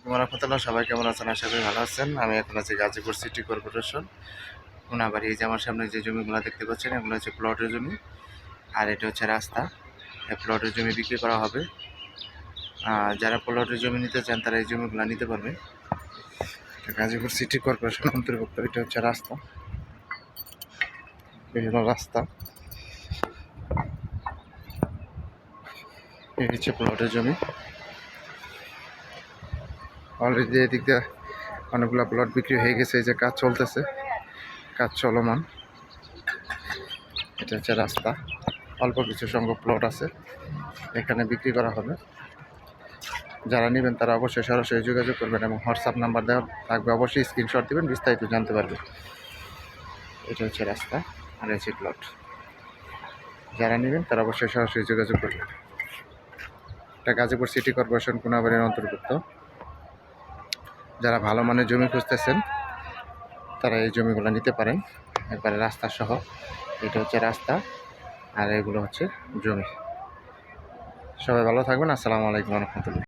আলাইকুম রহমতুল্লাহ। সবাই কেমন আছেন? আশা করি ভালো আছেন। আমি এখন আছি গাজীপুর সিটি কর্পোরেশন কোনাবাড়ি। এই যে আমার সামনে যে জমিগুলো দেখতে পাচ্ছেন, এগুলো হচ্ছে প্লটের জমি, আর এটা হচ্ছে রাস্তা। এই প্লটের জমি বিক্রি করা হবে। যারা প্লটের জমি নিতে চান তারা এই জমিগুলো নিতে পারবে। গাজীপুর সিটি কর্পোরেশন অন্তর্ভুক্ত। এটা হচ্ছে রাস্তা, বিভিন্ন রাস্তা। এই হচ্ছে প্লটের জমি। অলরেডি এদিক দিয়ে অনেকগুলো প্লট বিক্রি হয়ে গেছে। এই যে কাজ চলতেছে, কাজ চলমান। এটা হচ্ছে রাস্তা, অল্প কিছু সংখ্যক প্লট আছে, এখানে বিক্রি করা হবে। যারা নেবেন তারা অবশ্যই সরাসরি যোগাযোগ করবেন এবং হোয়াটসঅ্যাপ নাম্বার দেওয়া থাকবে, অবশ্যই স্ক্রিনশট দেবেন, বিস্তারিত জানতে পারবে। এটা হচ্ছে রাস্তা আর হচ্ছে প্লট। যারা নেবেন তারা অবশ্যই সরাসরি যোগাযোগ করবেন। এটা গাজীপুর সিটি কর্পোরেশন কোনাবাড়ির অন্তর্ভুক্ত। যারা ভালো মানের জমি খুঁজতেছেন তারা এই জমিগুলো নিতে পারেন, একবারে রাস্তা সহ। এটা হচ্ছে রাস্তা আর এগুলো হচ্ছে জমি। সবাই ভালো থাকবেন। আসসালামু আলাইকুম রহমতুল্লাহ।